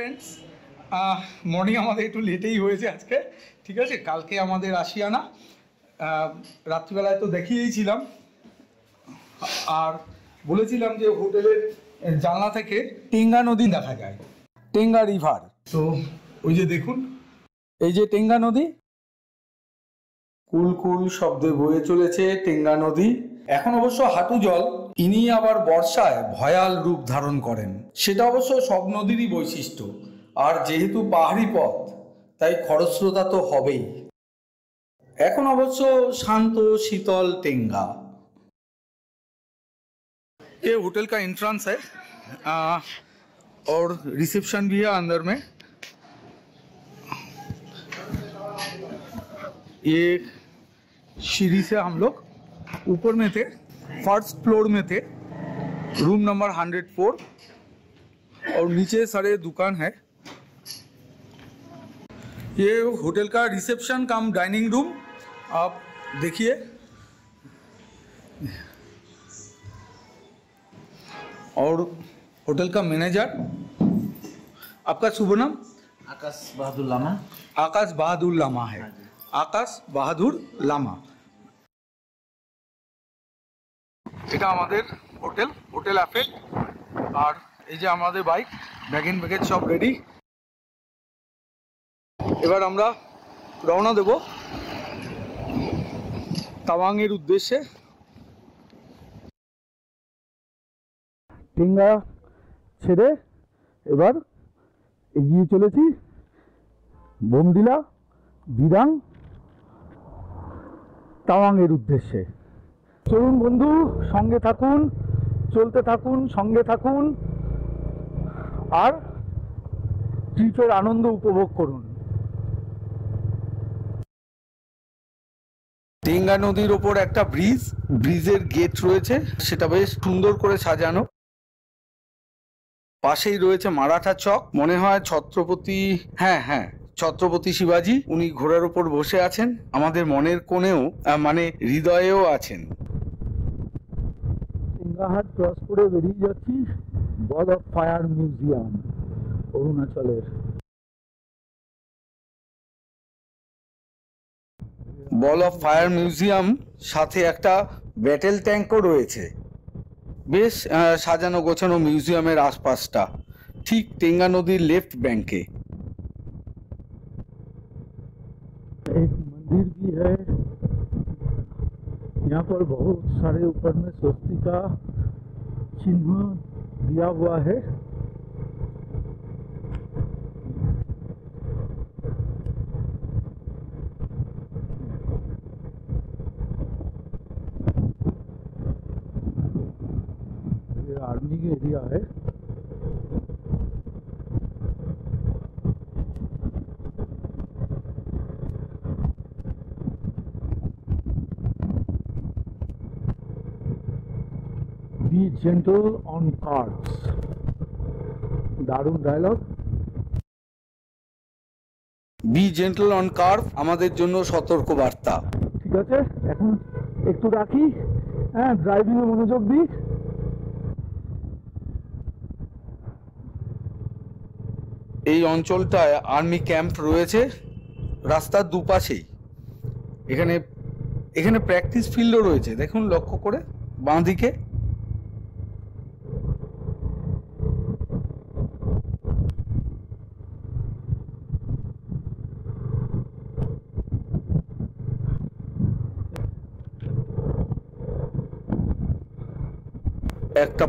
Friends, morning আমাদের একটু লেটেই হয়েছে আজকে। ঠিক আছে, কালকে আমাদের আশিয়ানা রাত্রিবেলায় তো দেখিয়েছিলাম, আর বলেছিলাম যে হোটেলের জানলা থেকে টেঙ্গা নদী দেখা যায়, টেঙ্গা রিভার। তো ওই যে দেখুন, এই যে টেঙ্গা নদী, কুল কুল শব্দে বয়ে চলেছে টেঙ্গা নদী। এখন অবশ্য হাঁটু জল, ইনি আবার বর্ষায় ভয়াল রূপ ধারণ করেন। সেটা অবশ্য সব নদীরই বৈশিষ্ট্য, আর যেহেতু পাহাড়ি পথ তাই খরস্রোতা তো হবেই। এখন অবশ্য শান্ত शीतल टेंगा। ये होटल का एंट्रेंस है और रिसेप्शन भी है अंदर में। ये सीढ़ी से हम लोग ऊपर में थे, फर्स्ट फ्लोर में थे, रूम नंबर 104, और नीचे सारे दुकान है। ये होटल का रिसेप्शन कम डाइनिंग रूम, आप देखिए। और होटल का मैनेजर, आपका शुभ नाम? आकाश बहादुर लामा। आकाश बहादुर लामा है, आकाश बहादुर लामा। এটা আমাদের হোটেল, হোটেল অ্যাফেট। আর এই যে আমাদের বাইক, ব্যাগিন ব্যাগেজ সব রেডি। এবার আমরা রওনা দেব তাওয়াংয়ের উদ্দেশ্যে। টেঙ্গা ছেড়ে এবার এগিয়ে চলেছি বোমডিলা, দিরাং, তাওয়াংয়ের উদ্দেশ্যে। চলুন বন্ধু, সঙ্গে থাকুন, চলতে থাকুন, সঙ্গে থাকুন, আর ট্রিপের আনন্দ উপভোগ করুন। টেঙ্গা নদীর ওপর একটা ব্রিজ, ব্রিজের গেট রয়েছে, সেটা বেশ সুন্দর করে সাজানো। পাশেই রয়েছে মারাঠা চক, মনে হয় ছত্রপতি, হ্যাঁ ছত্রপতি শিবাজি, উনি ঘোড়ার ওপর বসে আছেন। আমাদের মনের কোণেও মানে হৃদয়েও আছেন। টেঙ্গাহাট ক্রস করে বেরিয়ে যাচ্ছি বল অফ ফায়ার মিউজিয়াম, অরুণাচলের। বল অফ ফায়ার মিউজিয়াম, সাথে একটা ব্যাটেল ট্যাঙ্কও রয়েছে। বেশ সাজানো গোছানো মিউজিয়ামের আশপাশটা, ঠিক টেঙ্গা নদীর লেফট ব্যাংকে। एक मंदिर भी है यहाँ पर, बहुत सारे ऊपर में स्वस्तिका चिन्ह दिया हुआ है। ये आर्मी का एरिया है। Be gentle on cars, দারুণ ডায়লগ। বি জেন্টল অন কার্ভ আমাদের জন্য সতর্ক বার্তা। ঠিক আছে, এখন একটু রাখি, হ্যাঁ, ড্রাইভিং এ মনোযোগ দিই। এই অঞ্চলটায় আর্মি ক্যাম্প রয়েছে রাস্তার দুপাশেই। এখানে প্র্যাকটিস ফিল্ডও রয়েছে, দেখুন লক্ষ্য করে বাঁ দিকে। একটা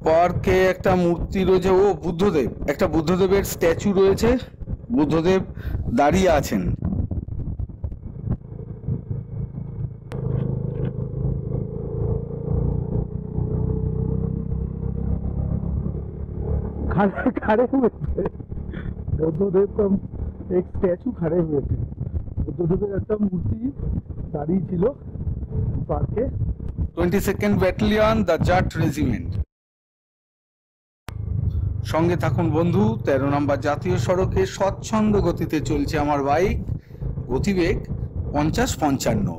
পার্কে একটা মূর্তি রয়েছে, ও বুদ্ধদেব, একটা বুদ্ধদেবের স্ট্যাচু রয়েছে, বুদ্ধদেব দাঁড়িয়ে আছেন। खड़े हुए थे बुद्धदेव का एक स्टैचू, खड़े हुए थे বুদ্ধদেবের একটা মূর্তি দাঁড়িয়ে ছিল পার্কে। 22nd battalion, the Jatt regiment. সঙ্গে থাকুন বন্ধু, 13 নম্বর জাতীয় সড়কে স্বচ্ছন্দ গতিতে চলছে আমার বাইক, গতিবেগ 50-55।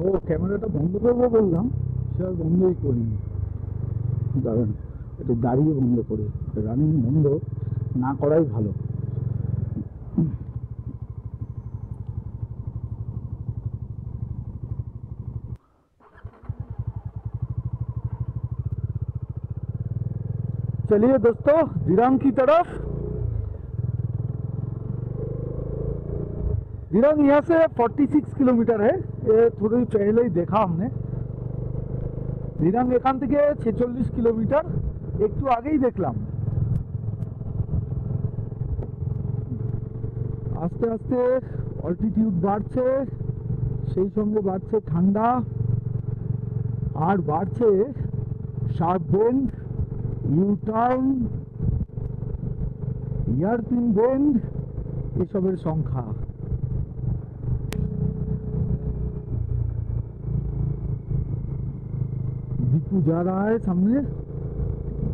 ও ক্যামেরাটা বন্ধ করবো বললাম, সে আর বন্ধই করিনি। দাঁড়ান, একটু দাঁড়িয়ে বন্ধ করি, রানিং বন্ধ না করাই ভালো। चलिए दोस्तों, दिरांग की तरफ। दिरांग यहाँ से 46 किलोमीटर है। ये थोड़ी पहले ही देखा हमने। दिरांग एखान থেকে 46 किलोमीटर, একটু আগেই দেখলাম। আস্তে আস্তে অল্টিটিউড বাড়ছে, সেই সঙ্গে বাড়ছে ঠান্ডা, আর বাড়ছে শার্প বেন্ড, ইউটার্ন, ইয়ারপিন বেন্ড, এসবের সংখ্যা। दीपू जा रहा है सामने,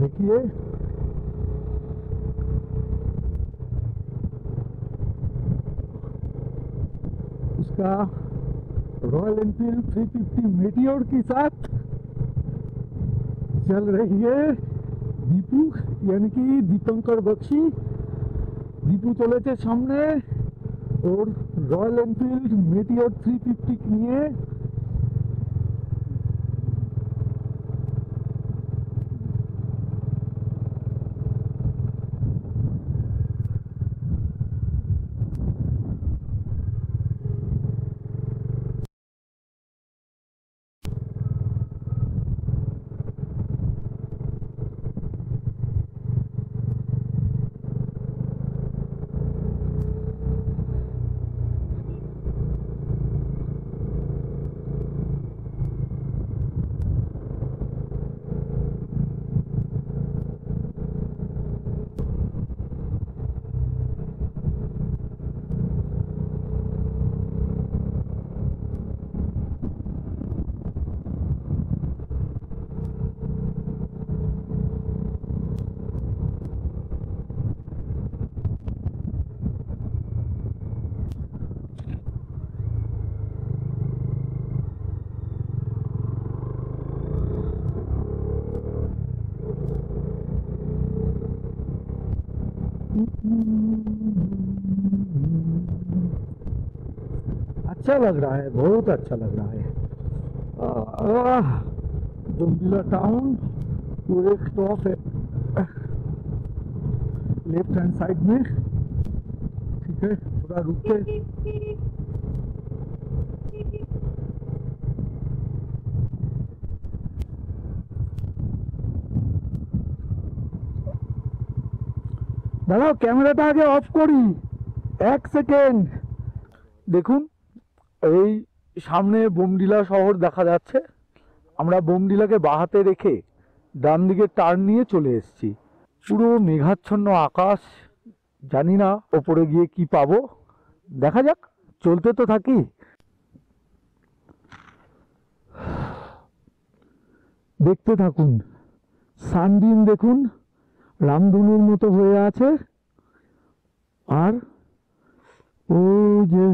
देखिए। उसका रॉयल एनफील्ड 350 मेटियोर के साथ चल रही है दीपू, यानी कि दीपंकर बख्शी। दीपू चले सामने और रॉयल एनफील्ड मेटियोर 350 নিয়ে। अच्छा लग रहा है, बहुत अच्छा लग रहा है। जोम्बिला टाउन पूरे स्टॉप है लेफ्ट हैंड साइड में। ठीक है, थोड़ा रुके। দাঁড়াও, ক্যামেরাটা আগে অফ করি, 1 সেকেন্ড। দেখুন, এই সামনে বোমডিলা শহর দেখা যাচ্ছে। আমরা বোমডিলাকে বাহাতে রেখে ডান দিকে টার্ন নিয়ে চলে এসেছি। পুরো মেঘাচ্ছন্ন আকাশ, জানি না ওপরে গিয়ে কি পাবো, দেখা যাক, চলতে তো থাকি। দেখতে থাকুন, সানবিম দেখুন রামধনুর মতো হয়ে আছে। আর ও যে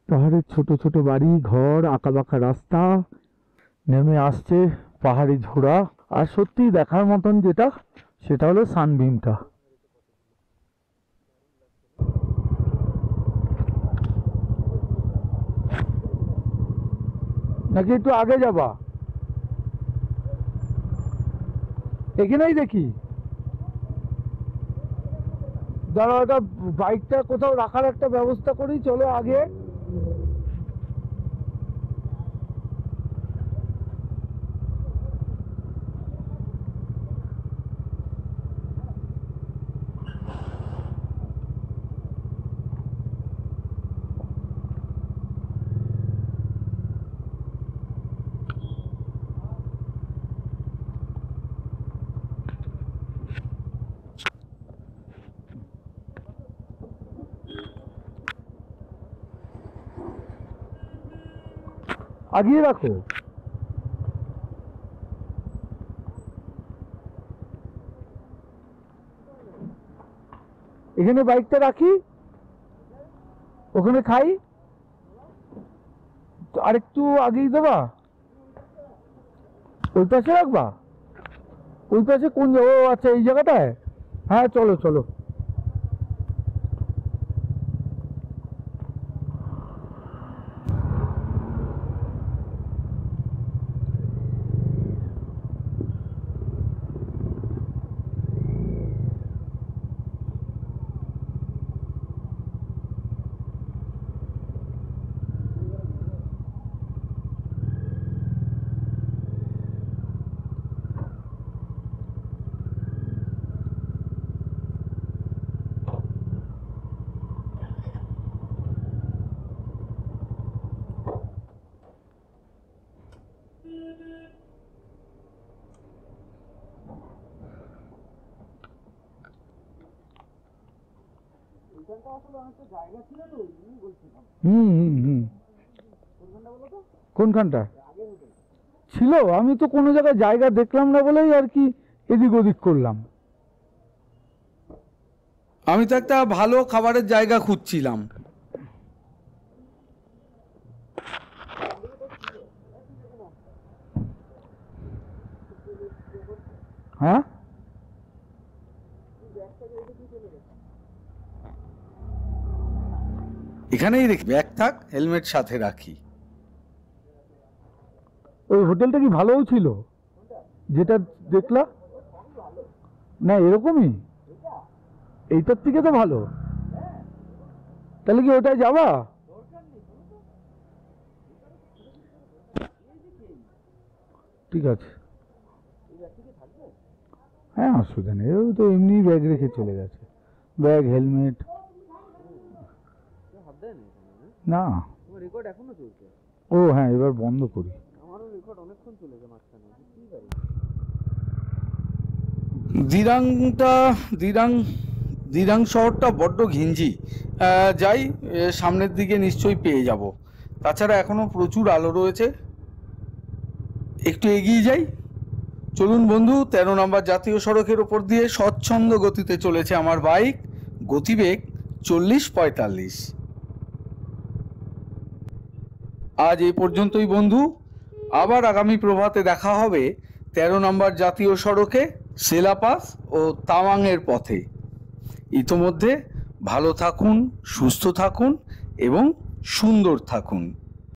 পাহাড়ের ছোট ছোট বাড়ি ঘর, আঁকাবাঁকা রাস্তা, নেমে আসছে পাহাড়ি ঝোড়া। আর সত্যি দেখার মতন যেটা, সেটা হলো সানবিমটা। নাকি একটু আগে যাবা? এখানেই দেখি। দাঁড়াও, একটা বাইকটা কোথাও রাখার একটা ব্যবস্থা করি, চলো আগে। আগিয়ে রাখো। এখানে বাইকটা রাখি, ওখানে খাই। আরেকটু আগেই দেবা, ওই পাশে রাখবা, ওই পাশে কোন ও আচ্ছা এই জায়গাটায়, হ্যাঁ চলো চলো। হুম হুম হুম, কোনখানটা ছিল? আমি তো কোনো জায়গায় জায়গা দেখলাম না বলেই আর কি এদিক ওদিক করলাম। আমি তো একটা ভালো খাবারের জায়গা খুঁজছিলাম। হ্যাঁ এখানেই রেখে ব্যাগ থাক, হেলমেট সাথে রাখি। ওই হোটেলটা কি ভালোও ছিল যেটা দেখলা? না এরকমই, এইটার থেকে তো ভালো। তাহলে কি ওটায় যাবা? ঠিক আছে, হ্যাঁ অসুবিধা নেই, ও তো এমনি ব্যাগ রেখে চলে গেছে, ব্যাগ হেলমেট। না ও হ্যাঁ, এবার বন্ধ করি। দিরাং শহরটা বড্ড ঘিঞ্জি। যাই, সামনের দিকে নিশ্চয়ই পেয়ে যাব। তাছাড়া এখনো প্রচুর আলো রয়েছে, একটু এগিয়ে যাই। চলুন বন্ধু, 13 নম্বর জাতীয় সড়কের ওপর দিয়ে স্বচ্ছন্দ গতিতে চলেছে আমার বাইক, গতিবেগ 40-45। আজ এই পর্যন্তই বন্ধু, আবার আগামী প্রভাতে দেখা হবে 13 নম্বর জাতীয় সড়কে সেলাপাস ও তাওয়াংয়ের পথে। ইতোমধ্যে ভালো থাকুন, সুস্থ থাকুন এবং সুন্দর থাকুন।